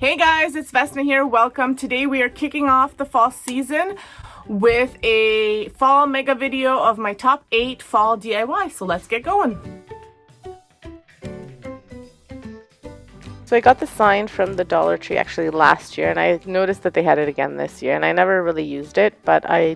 Hey guys, it's Vesna here. Welcome. Today we are kicking off the fall season with a fall mega video of my top 8 fall DIY. So let's get going. So I got the sign from the Dollar Tree actually last year, and I noticed that they had it again this year, and I never really used it, but I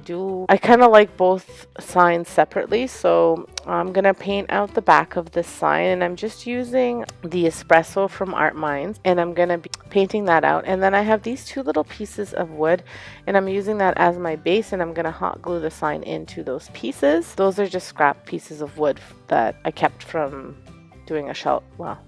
kind of like both signs separately. So I'm gonna paint out the back of this sign, and I'm just using the espresso from Artminds, and I'm gonna be painting that out. And then I have these two little pieces of wood, and I'm using that as my base, and I'm gonna hot glue the sign into those pieces. Those are just scrap pieces of wood that I kept from doing a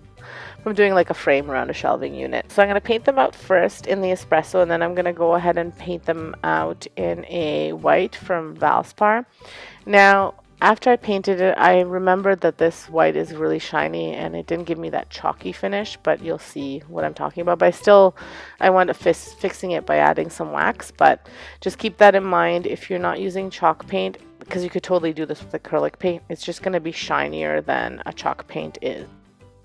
I'm doing like a frame around a shelving unit. So I'm going to paint them out first in the espresso, and then I'm going to go ahead and paint them out in a white from Valspar. Now, after I painted it, I remembered that this white is really shiny and it didn't give me that chalky finish, but you'll see what I'm talking about. But I want to fixing it by adding some wax, but just keep that in mind if you're not using chalk paint, because you could totally do this with acrylic paint. It's just going to be shinier than a chalk paint is.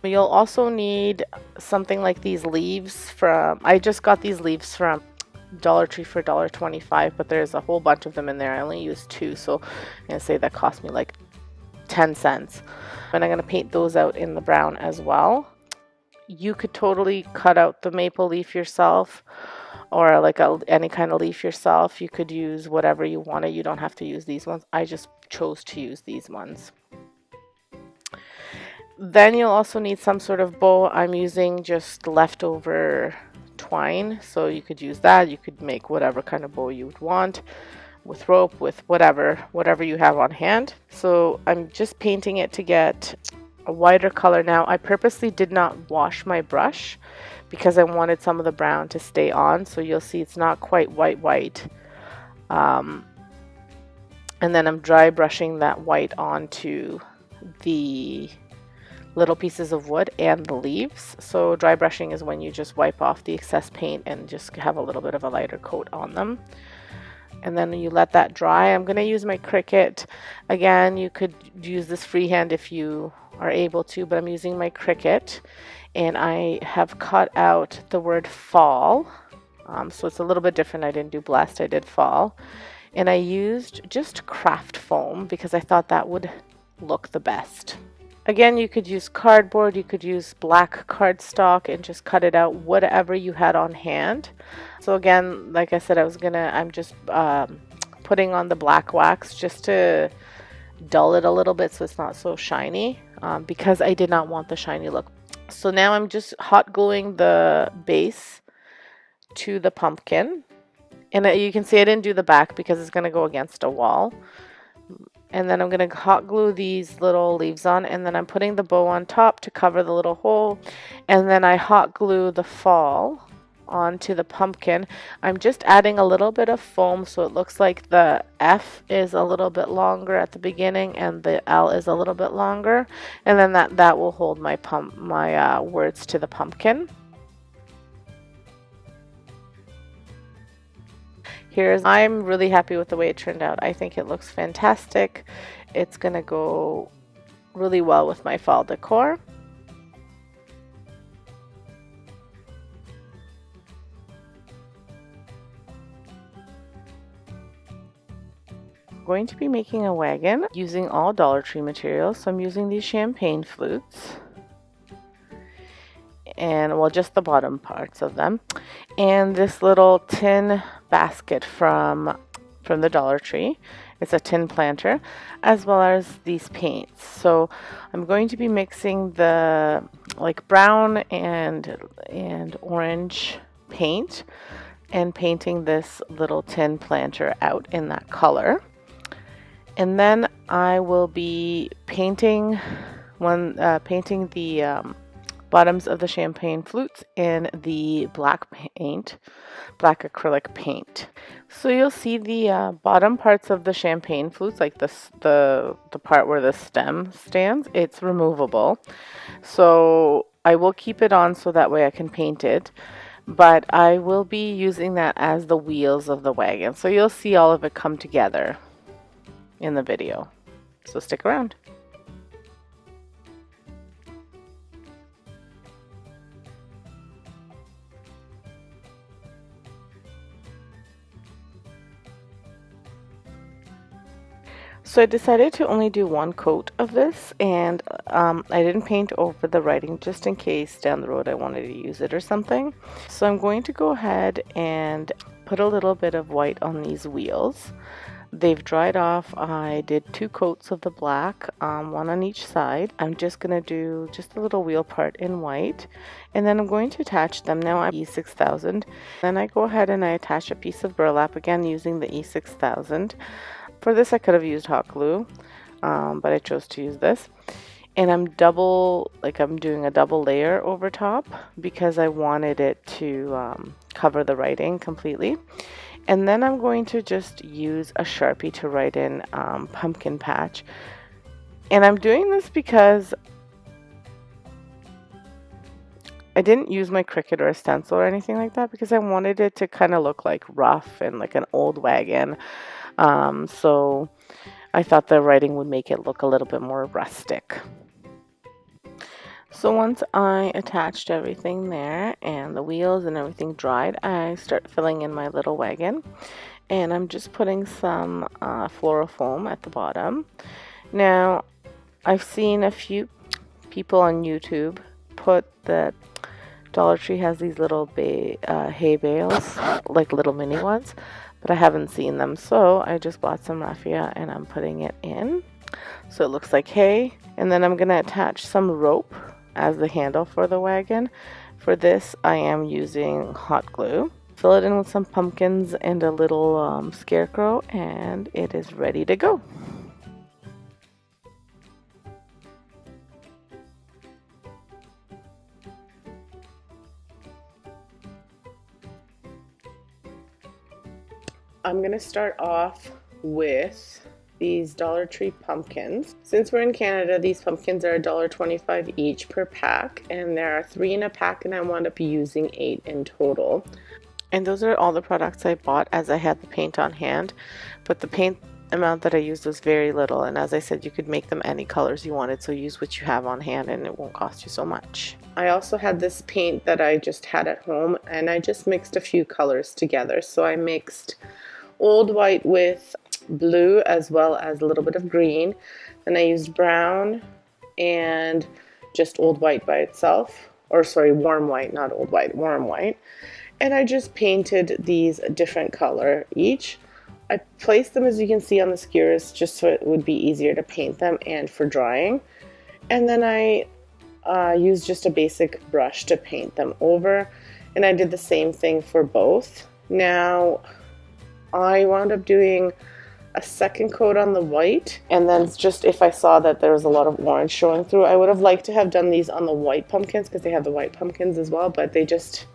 You'll also need something like these leaves I just got these leaves from Dollar Tree for $1.25, but there's a whole bunch of them in there. I only used 2, so I'm going to say that cost me like 10 cents. And I'm going to paint those out in the brown as well. You could totally cut out the maple leaf yourself, or like any kind of leaf yourself. You could use whatever you wanted. You don't have to use these ones. I just chose to use these ones. Then you'll also need some sort of bow. I'm using just leftover twine, so you could use that. You could make whatever kind of bow you would want, with rope, with whatever you have on hand. So I'm just painting it to get a whiter color. Now, I purposely did not wash my brush because I wanted some of the brown to stay on, so you'll see it's not quite white. And then I'm dry brushing that white onto the little pieces of wood and the leaves. So dry brushing is when you just wipe off the excess paint and just have a little bit of a lighter coat on them. And then you let that dry. I'm going to use my Cricut. Again, you could use this freehand if you are able to, but I'm using my Cricut, and I have cut out the word fall. So it's a little bit different. I didn't do blessed, I did fall. And I used just craft foam because I thought that would look the best. Again, you could use cardboard, you could use black cardstock and just cut it out, whatever you had on hand. So again, like I said, I'm just putting on the black wax just to dull it a little bit so it's not so shiny, because I did not want the shiny look. So now I'm just hot gluing the base to the pumpkin. And you can see I didn't do the back because it's going to go against a wall. And then I'm going to hot glue these little leaves on, and then I'm putting the bow on top to cover the little hole, and then I hot glue the fall onto the pumpkin. I'm just adding a little bit of foam so it looks like the F is a little bit longer at the beginning and the L is a little bit longer, and then that will hold my words to the pumpkin. I'm really happy with the way it turned out. I think it looks fantastic. It's gonna go really well with my fall decor. I'm going to be making a wagon using all Dollar Tree materials. So I'm using these champagne flutes, and well, just the bottom parts of them, and this little tin basket from the Dollar Tree. It's a tin planter, as well as these paints. So I'm going to be mixing the like brown and orange paint and painting this little tin planter out in that color. And then I will be painting the bottoms of the champagne flutes in the black acrylic paint. So you'll see the bottom parts of the champagne flutes, like the part where the stem stands, it's removable. So I will keep it on so that way I can paint it, but I will be using that as the wheels of the wagon. So you'll see all of it come together in the video. So stick around. So I decided to only do one coat of this, and I didn't paint over the writing just in case down the road I wanted to use it or something. So I'm going to go ahead and put a little bit of white on these wheels. They've dried off. I did 2 coats of the black, one on each side. I'm just going to do just a little wheel part in white, and then I'm going to attach them. Now I'm E6000. Then I go ahead and I attach a piece of burlap, again using the E6000. For this I could have used hot glue, but I chose to use this. And I'm doing a double layer over top because I wanted it to cover the writing completely. And then I'm going to just use a Sharpie to write in pumpkin patch. And I'm doing this because I didn't use my Cricut or a stencil or anything like that, because I wanted it to kind of look like rough and like an old wagon. So I thought the writing would make it look a little bit more rustic. So once I attached everything there and the wheels and everything dried, I start filling in my little wagon, and I'm just putting some floral foam at the bottom. Now I've seen a few people on YouTube put the Dollar Tree has these little hay bales, like little mini ones, but I haven't seen them, so I just bought some raffia and I'm putting it in so it looks like hay. And then I'm going to attach some rope as the handle for the wagon. For this I am using hot glue. Fill it in with some pumpkins and a little scarecrow, and it is ready to go. I'm going to start off with these Dollar Tree pumpkins. Since we're in Canada, these pumpkins are $1.25 each per pack, and there are 3 in a pack, and I wound up using 8 in total. And those are all the products I bought, as I had the paint on hand, but the paint amount that I used was very little, and as I said, you could make them any colors you wanted, so use what you have on hand and it won't cost you so much. I also had this paint that I just had at home, and I just mixed a few colors together. So I mixed old white with blue as well as a little bit of green. Then I used brown and just old white by itself, or sorry, warm white, not old white, warm white. And I just painted these a different color each. I placed them, as you can see, on the skewers just so it would be easier to paint them and for drying. And then I used just a basic brush to paint them over, and I did the same thing for both. Now I wound up doing a second coat on the white, and then just if I saw that there was a lot of orange showing through, I would have liked to have done these on the white pumpkins because they have the white pumpkins as well, but they just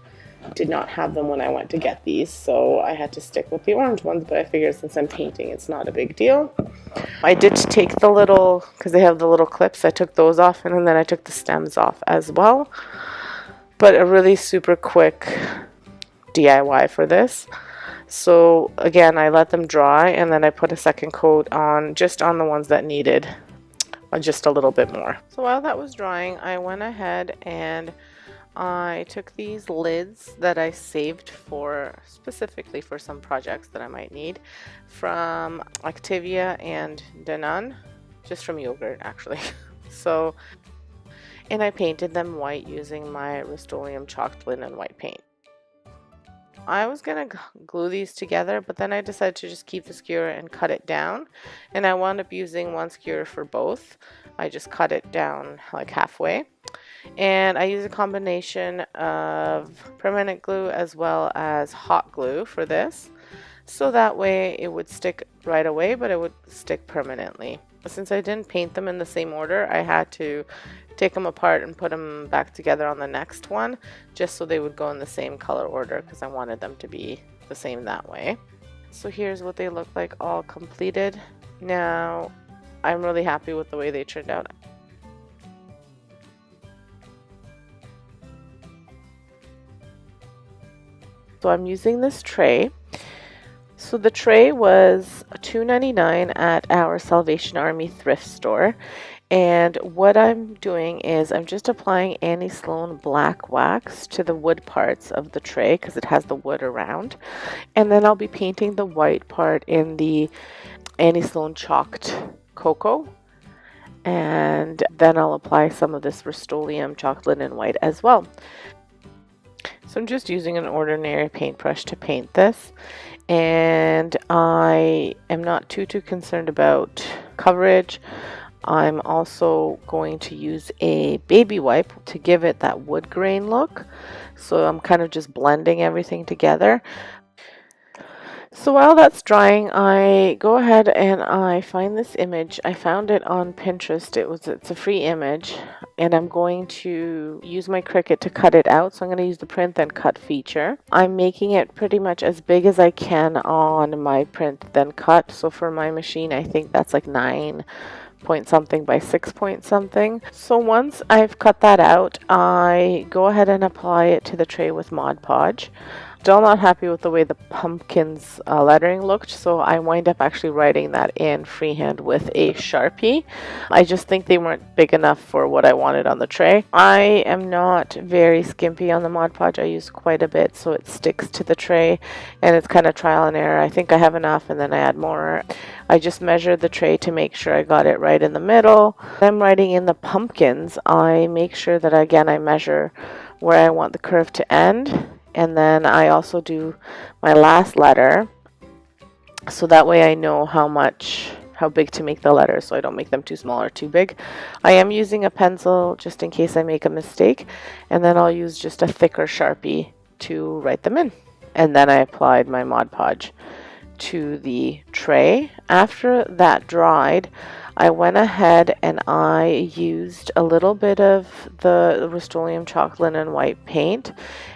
did not have them when I went to get these, so I had to stick with the orange ones. But I figured since I'm painting, it's not a big deal. I did take the little, because they have the little clips, I took those off, and then I took the stems off as well. But a really super quick DIY for this. So again, I let them dry, and then I put a second coat on, just on the ones that needed just a little bit more. So while that was drying, I went ahead and I took these lids that I saved for specifically for some projects that I might need from Activia and Danone, just from yogurt actually. So, and I painted them white using my Rustoleum Chalked Linen White paint. I was gonna glue these together, but then I decided to just keep the skewer and cut it down, and I wound up using one skewer for both. I just cut it down like halfway, and I use a combination of permanent glue as well as hot glue for this, so that way it would stick right away, but it would stick permanently. Since I didn't paint them in the same order, I had to take them apart and put them back together on the next one, just so they would go in the same color order, because I wanted them to be the same that way. So here's what they look like all completed. Now I'm really happy with the way they turned out. So I'm using this tray. So the tray was $2.99 at our Salvation Army thrift store. And what I'm doing is I'm just applying Annie Sloan black wax to the wood parts of the tray because it has the wood around. And then I'll be painting the white part in the Annie Sloan Chalked Cocoa. And then I'll apply some of this Rustoleum Chalked Linen White as well. So I'm just using an ordinary paintbrush to paint this. And I am not too concerned about coverage. I'm also going to use a baby wipe to give it that wood grain look. So I'm kind of just blending everything together. So while that's drying, I go ahead and I find this image. I found it on Pinterest. It's a free image, and I'm going to use my Cricut to cut it out. So I'm going to use the print then cut feature. I'm making it pretty much as big as I can on my print then cut. So for my machine, I think that's like 9 point something by 6 point something. So once I've cut that out, I go ahead and apply it to the tray with Mod Podge. Still not happy with the way the pumpkin's lettering looked, so I wind up actually writing that in freehand with a Sharpie. I just think they weren't big enough for what I wanted on the tray. I am not very skimpy on the Mod Podge. I use quite a bit so it sticks to the tray, and it's kind of trial and error. I think I have enough and then I add more. I just measured the tray to make sure I got it right in the middle. When I'm writing in the pumpkins, I make sure that again I measure where I want the curve to end. And then I also do my last letter, so that way I know how big to make the letters, so I don't make them too small or too big. I am using a pencil just in case I make a mistake, and then I'll use just a thicker Sharpie to write them in. And then I applied my Mod Podge to the tray. After that dried, I went ahead and I used a little bit of the Rustoleum Chalked Linen White paint,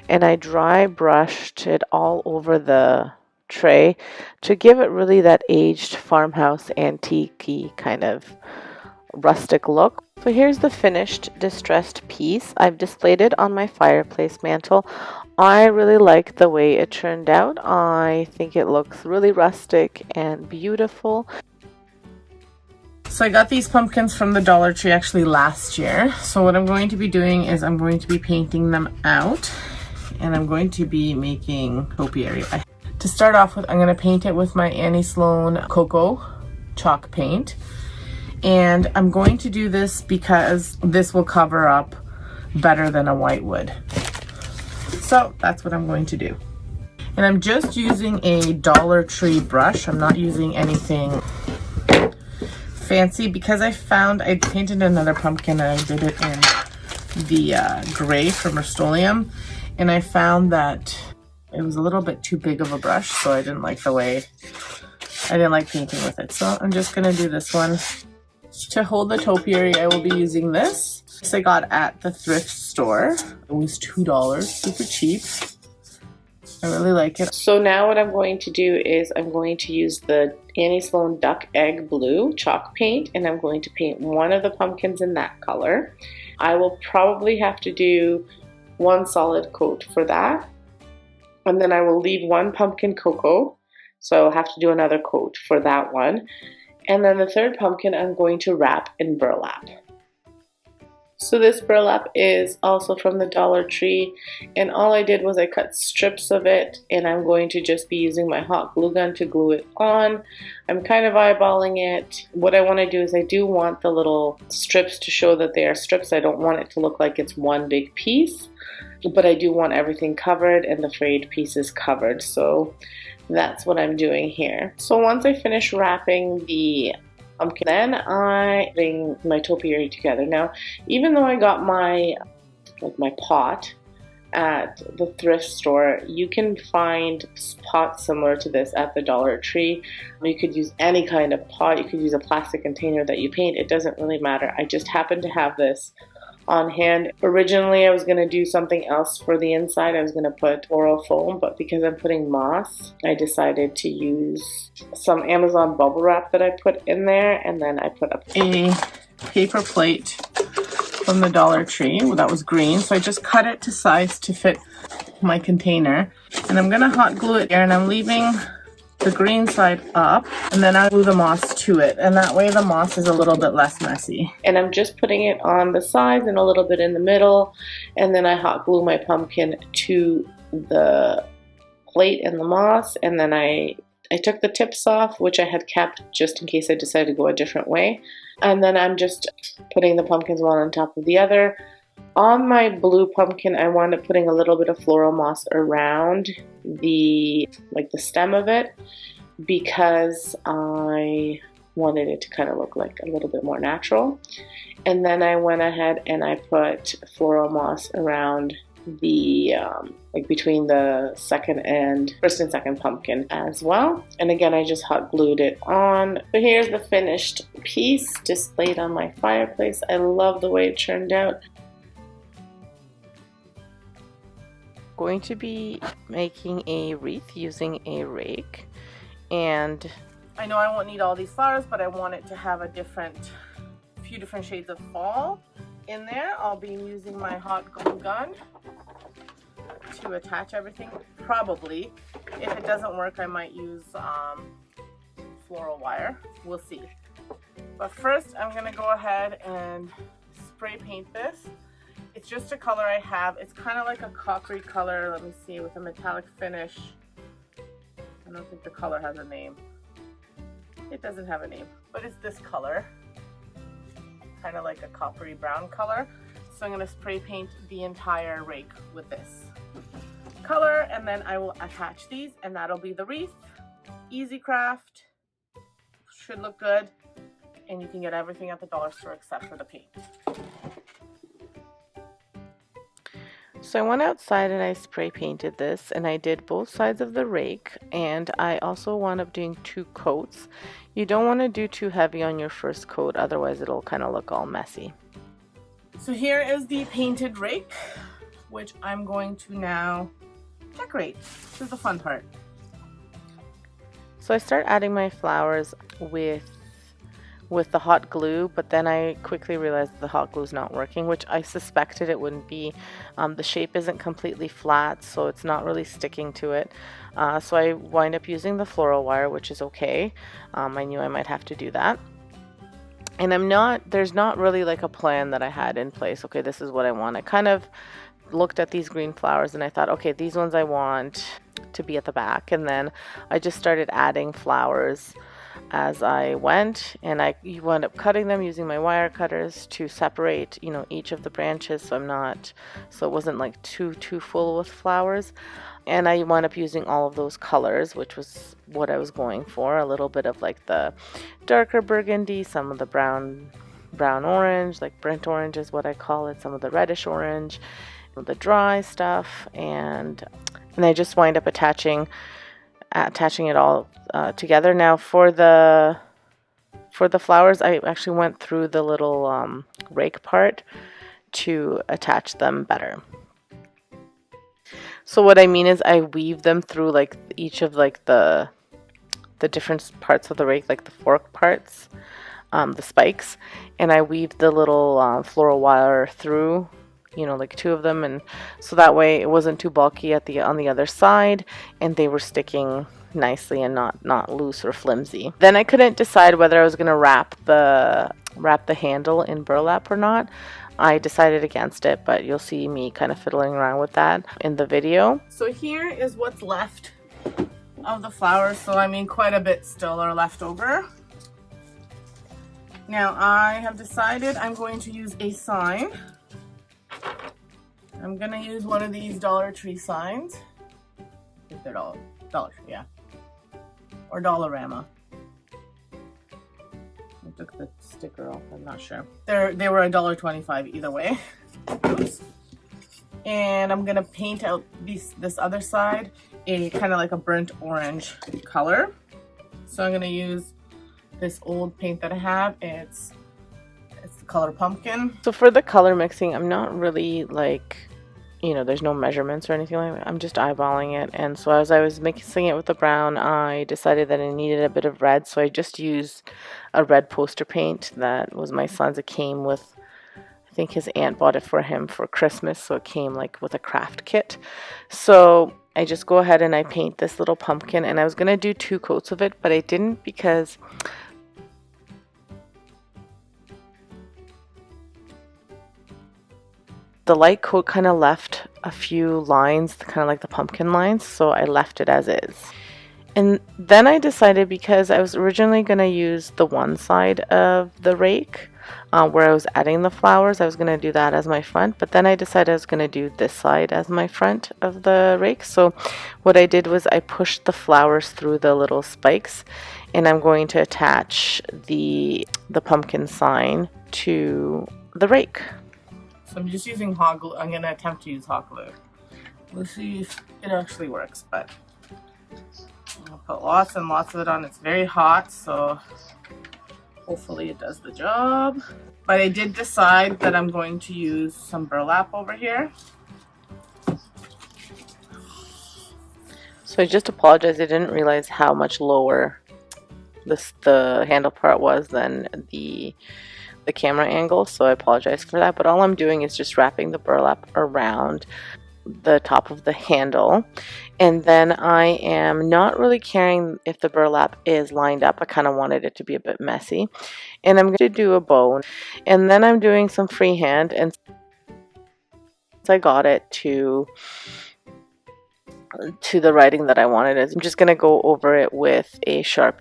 and I dry brushed it all over the tray to give it really that aged farmhouse antique-y kind of rustic look. So here's the finished distressed piece. I've displayed it on my fireplace mantle. I really like the way it turned out. I think it looks really rustic and beautiful. So I got these pumpkins from the Dollar Tree actually last year. So what I'm going to be doing is I'm going to be painting them out, and I'm going to be making topiary. To start off with, I'm going to paint it with my Annie Sloan Cocoa chalk paint. And I'm going to do this because this will cover up better than a white would. So that's what I'm going to do. And I'm just using a Dollar Tree brush. I'm not using anything fancy because I found I painted another pumpkin and I did it in the gray from Rustoleum, and I found that it was a little bit too big of a brush, so I didn't like painting with it. So I'm just gonna do this one. To hold the topiary, I will be using this. This I got at the thrift store. It was $2, super cheap. I really like it. So now what I'm going to do is I'm going to use the Annie Sloan Duck Egg Blue chalk paint, and I'm going to paint one of the pumpkins in that color. I will probably have to do one solid coat for that, and then I will leave one pumpkin cocoa, so I'll have to do another coat for that one. And then the third pumpkin I'm going to wrap in burlap. So this burlap is also from the Dollar Tree, and all I did was I cut strips of it, and I'm going to just be using my hot glue gun to glue it on. I'm kind of eyeballing it. What I want to do is I do want the little strips to show that they are strips. I don't want it to look like it's one big piece, but I do want everything covered and the frayed pieces covered. So that's what I'm doing here. So once I finish wrapping the pumpkin, then I bring my topiary together. Now, even though I got my pot at the thrift store, you can find pots similar to this at the Dollar Tree. You could use any kind of pot. You could use a plastic container that you paint. It doesn't really matter. I just happen to have this on hand. Originally I was going to do something else for the inside. I was going to put oral foam, but because I'm putting moss, I decided to use some Amazon bubble wrap that I put in there, and then I put a paper plate from the Dollar Tree that was green, so I just cut it to size to fit my container, and I'm going to hot glue it there, and I'm leaving the green side up, and then I glue the moss to it, and that way the moss is a little bit less messy. And I'm just putting it on the sides and a little bit in the middle, and then I hot glue my pumpkin to the plate and the moss, and then I I took the tips off, which I had kept just in case I decided to go a different way. And then I'm just putting the pumpkins one on top of the other. On my blue pumpkin, I wound up putting a little bit of floral moss around the stem of it because I wanted it to kind of look like a little bit more natural. And then I went ahead and I put floral moss around the between the first and second pumpkin as well. And again, I just hot glued it on. So here's the finished piece displayed on my fireplace. I love the way it turned out. Going to be making a wreath using a rake, and I know I won't need all these flowers, but I want it to have a few different shades of fall in there. I'll be using my hot glue gun to attach everything. Probably, if it doesn't work, I might use floral wire. We'll see. But first, I'm gonna go ahead and spray paint this. It's just a color I have. It's kind of like a coppery color, let me see, with a metallic finish. I don't think the color has a name. It doesn't have a name, but it's this color. Kind of like a coppery brown color. So I'm going to spray paint the entire rake with this color, and then I will attach these, and that'll be the wreath. Easy craft. Should look good, and you can get everything at the dollar store except for the paint. So I went outside and I spray painted this, and I did both sides of the rake, and I also wound up doing 2 coats. You don't want to do too heavy on your first coat, otherwise it'll kind of look all messy. So here is the painted rake, which I'm going to now decorate. This is the fun part. So I start adding my flowers with the hot glue, but then I quickly realized the hot glue is not working, which I suspected it wouldn't be. The shape isn't completely flat, so it's not really sticking to it. So I wind up using the floral wire, which is okay. I knew I might have to do that. And there's not really like a plan that I had in place. Okay, this is what I want. I kind of looked at these green flowers and I thought, okay, these ones I want to be at the back. And then I just started adding flowers as I went, and you wound up cutting them using my wire cutters to separate, each of the branches, so it wasn't like too full with flowers. And I wound up using all of those colors, which was what I was going for. A little bit of like the darker burgundy, some of the brown orange, like burnt orange is what I call it, some of the reddish orange, the dry stuff, and I just wind up attaching it all together. Now for the flowers, I actually went through the little rake part to attach them better. So what I mean is I weave them through like each of like the different parts of the rake, like the fork parts, the spikes, and I weaved the little floral wire through, like 2 of them, and so that way it wasn't too bulky on the other side, and they were sticking nicely and not loose or flimsy. Then I couldn't decide whether I was going to wrap the handle in burlap or not. I decided against it, but you'll see me kind of fiddling around with that in the video. So here is what's left of the flowers. So I mean, quite a bit still are left over. Now I have decided I'm going to use a sign. I'm going to use one of these Dollar Tree signs. If they're Dollar Tree, yeah. Or Dollarama. I took the sticker off, I'm not sure. They were $1.25 either way. Oops. And I'm gonna paint out this other side a kind of like a burnt orange color. So I'm gonna use this old paint that I have. It's the color pumpkin. So for the color mixing, I'm not really like, there's no measurements or anything like that. I'm just eyeballing it. And so as I was mixing it with the brown, I decided that I needed a bit of red. So I just used a red poster paint that was my son's. It came with, I think his aunt bought it for him for Christmas. So it came like with a craft kit. So I just go ahead and I paint this little pumpkin. And I was going to do 2 coats of it, but I didn't because the light coat kind of left a few lines, kind of like the pumpkin lines, so I left it as is. And then I decided, because I was originally going to use the one side of the rake where I was adding the flowers, I was going to do that as my front, but then I decided I was going to do this side as my front of the rake. So what I did was I pushed the flowers through the little spikes, and I'm going to attach the pumpkin sign to the rake. So I'm just using hot glue. I'm going to attempt to use hot glue. Let's see if it actually works, but I'll put lots and lots of it on. It's very hot, so hopefully it does the job. But I did decide that I'm going to use some burlap over here. So I just apologize. I didn't realize how much lower the handle part was than the camera angle, so I apologize for that. But all I'm doing is just wrapping the burlap around the top of the handle, and then I am not really caring if the burlap is lined up. I kind of wanted it to be a bit messy, and I'm going to do a bow, and then I'm doing some freehand, and since I got it to the writing that I wanted, I'm just going to go over it with a Sharpie.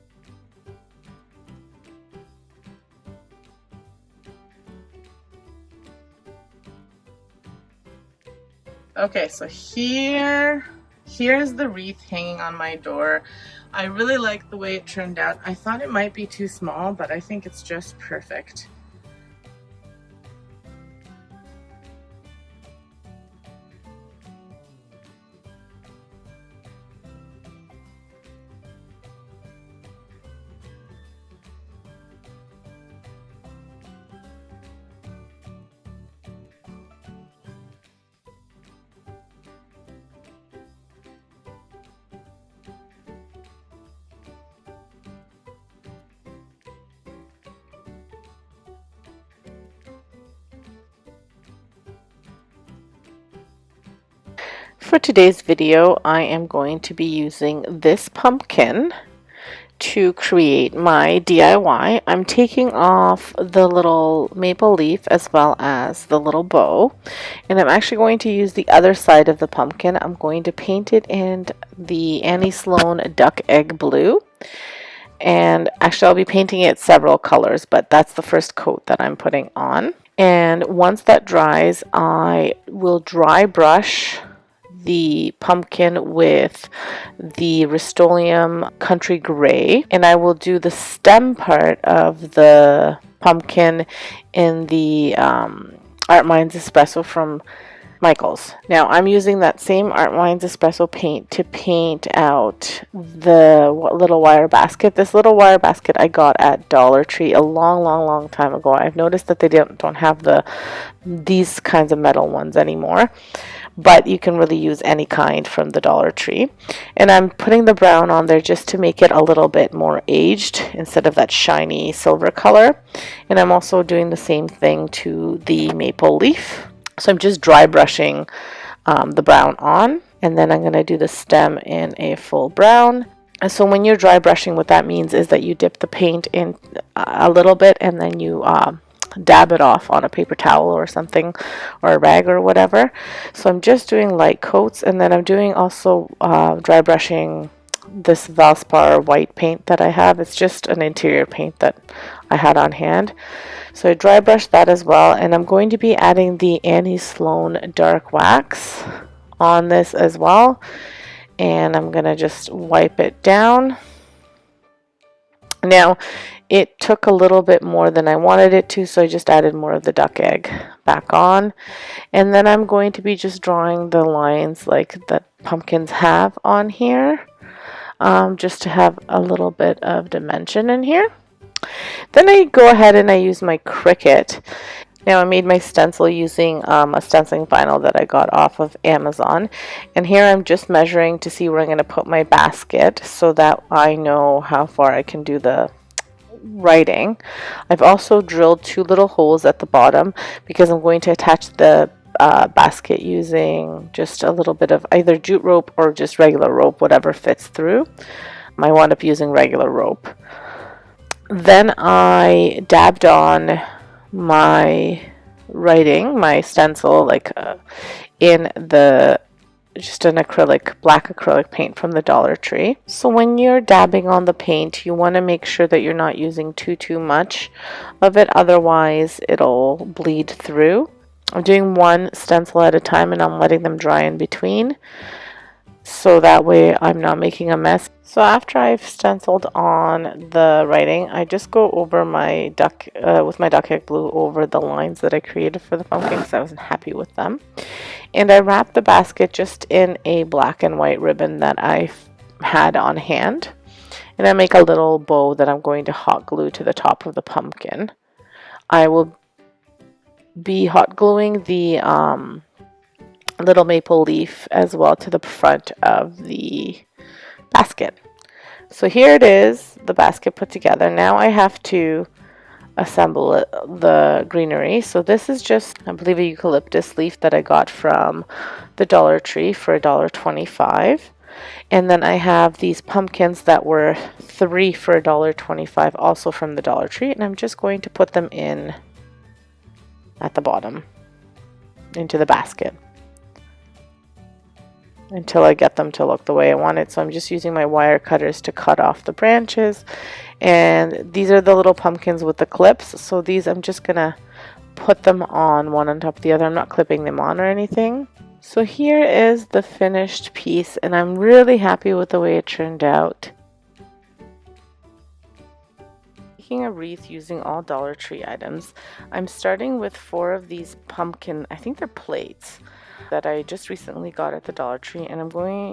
Okay, so here's the wreath hanging on my door. I really like the way it turned out. I thought it might be too small, but I think it's just perfect. For today's video, I am going to be using this pumpkin to create my DIY. I'm taking off the little maple leaf as well as the little bow, and I'm actually going to use the other side of the pumpkin. I'm going to paint it in the Annie Sloan Duck Egg Blue, and actually I'll be painting it several colors, but that's the first coat that I'm putting on. And once that dries, I will dry brush the pumpkin with the Rustoleum Country Gray, and I will do the stem part of the pumpkin in the Artminds Esspresso from Michael's. Now I'm using that same Artminds Esspresso paint to paint out the little wire basket. This little wire basket I got at Dollar Tree a long time ago. I've noticed that they don't have these kinds of metal ones anymore, but you can really use any kind from the Dollar Tree. And I'm putting the brown on there just to make it a little bit more aged instead of that shiny silver color. And I'm also doing the same thing to the maple leaf. So I'm just dry brushing the brown on, and then I'm going to do the stem in a full brown. And so when you're dry brushing, what that means is that you dip the paint in a little bit, and then you dab it off on a paper towel or something, or a rag or whatever. So I'm just doing light coats, and then I'm doing also dry brushing this Valspar white paint that I have. It's just an interior paint that I had on hand. So I dry brush that as well, and I'm going to be adding the Annie Sloan dark wax on this as well, and I'm gonna just wipe it down. Now it took a little bit more than I wanted it to, so I just added more of the duck egg back on, and then I'm going to be just drawing the lines like that pumpkins have on here, just to have a little bit of dimension in here. Then I go ahead and I use my Cricut. Now I made my stencil using a stenciling vinyl that I got off of Amazon, and here I'm just measuring to see where I'm going to put my basket so that I know how far I can do the writing. I've also drilled 2 little holes at the bottom because I'm going to attach the basket using just a little bit of either jute rope or just regular rope, whatever fits through. I wound up using regular rope. Then I dabbed on my writing, my stencil, like in the just an acrylic, black acrylic paint from the Dollar Tree. So when you're dabbing on the paint, you want to make sure that you're not using too much of it, otherwise it'll bleed through. I'm doing one stencil at a time and I'm letting them dry in between, so that way I'm not making a mess. So after I've stenciled on the writing, I just go over my with my duck egg glue over the lines that I created for the pumpkin because I wasn't happy with them. And I wrap the basket just in a black and white ribbon that I had on hand. And I make a little bow that I'm going to hot glue to the top of the pumpkin. I will be hot gluing the little maple leaf as well to the front of the basket. So here it is, the basket put together. Now I have to assemble the greenery. So this is just, I believe, a eucalyptus leaf that I got from the Dollar Tree for $1.25. And then I have these pumpkins that were 3 for $1.25, also from the Dollar Tree. And I'm just going to put them in at the bottom into the basket until I get them to look the way I want it. So I'm just using my wire cutters to cut off the branches. And these are the little pumpkins with the clips. So these, I'm just gonna put them on one on top of the other. I'm not clipping them on or anything. So here is the finished piece, and I'm really happy with the way it turned out. Making a wreath using all Dollar Tree items. I'm starting with 4 of these pumpkin, I think they're plates, that I just recently got at the Dollar Tree, and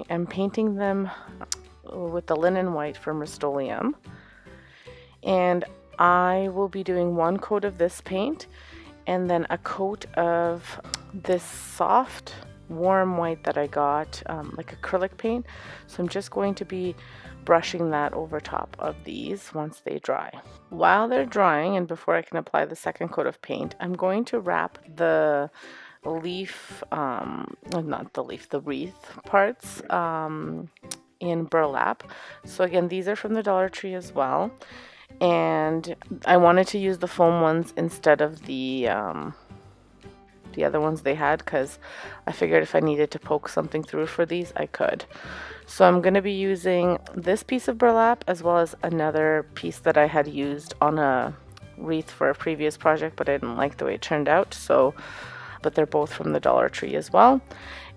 I'm painting them with the linen white from Rustoleum. And I will be doing 1 coat of this paint and then a coat of this soft warm white that I got, like acrylic paint. So I'm just going to be brushing that over top of these once they dry. While they're drying and before I can apply the second coat of paint, I'm going to wrap the leaf, the wreath parts in burlap. So again, these are from the Dollar Tree as well, and I wanted to use the foam ones instead of the other ones they had, because I figured if I needed to poke something through for these, I could. So I'm going to be using this piece of burlap as well as another piece that I had used on a wreath for a previous project, but I didn't like the way it turned out, but they're both from the Dollar Tree as well.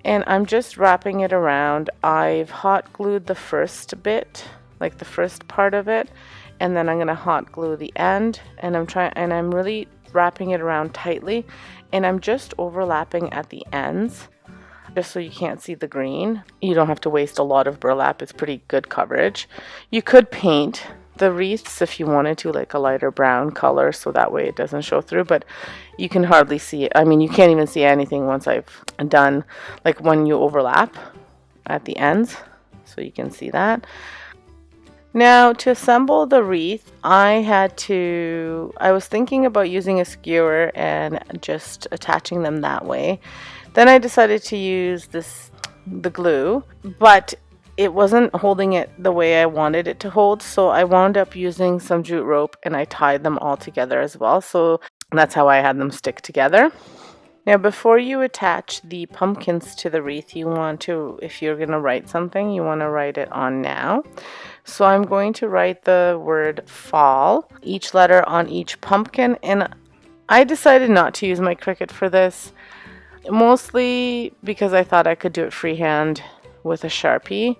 And I'm just wrapping it around. I've hot glued the first bit, like the first part of it, and then I'm going to hot glue the end, and I'm really wrapping it around tightly, and I'm just overlapping at the ends just so you can't see the green. You don't have to waste a lot of burlap. It's pretty good coverage. You could paint the wreaths if you wanted to, like a lighter brown color, so that way it doesn't show through, but you can hardly see it. I mean, you can't even see anything once I've done, like when you overlap at the ends, so you can see that. Now to assemble the wreath, I was thinking about using a skewer and just attaching them that way. Then I decided to use the glue, but it wasn't holding it the way I wanted it to hold, so I wound up using some jute rope and I tied them all together as well. So that's how I had them stick together. Now before you attach the pumpkins to the wreath, you want to, if you're going to write something, you want to write it on now. So I'm going to write the word fall, each letter on each pumpkin, and I decided not to use my Cricut for this, mostly because I thought I could do it freehand with a Sharpie,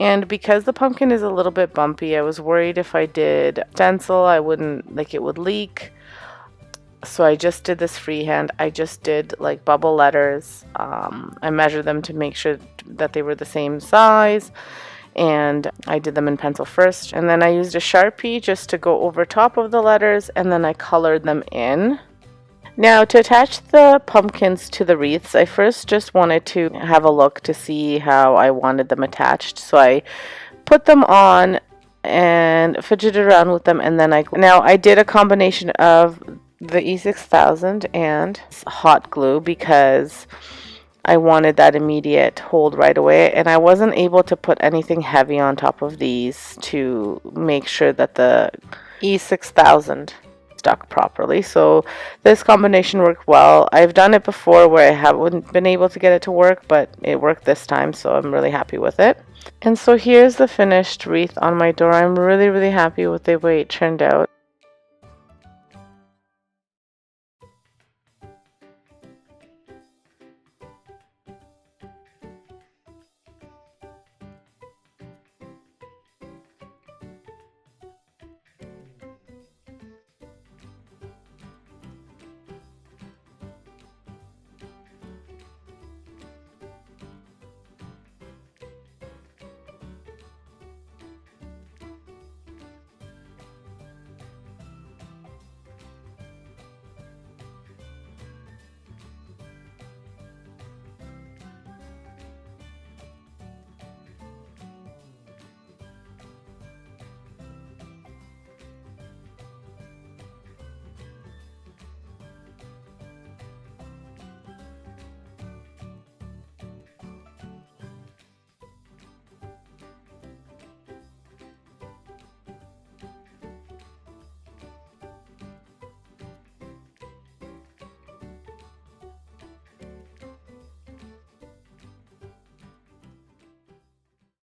and because the pumpkin is a little bit bumpy, I was worried if I did stencil it would leak. So I just did this freehand. I just did like bubble letters. I measured them to make sure that they were the same size, and I did them in pencil first, and then I used a Sharpie just to go over top of the letters, and then I colored them in. Now to attach the pumpkins to the wreaths, I first just wanted to have a look to see how I wanted them attached. So I put them on and fidgeted around with them, and then I did a combination of the E6000 and hot glue because I wanted that immediate hold right away, and I wasn't able to put anything heavy on top of these to make sure that the E6000 stuck properly. So this combination worked well. I've done it before where I haven't been able to get it to work, but it worked this time, so I'm really happy with it. And so here's the finished wreath on my door. I'm really, really happy with the way it turned out.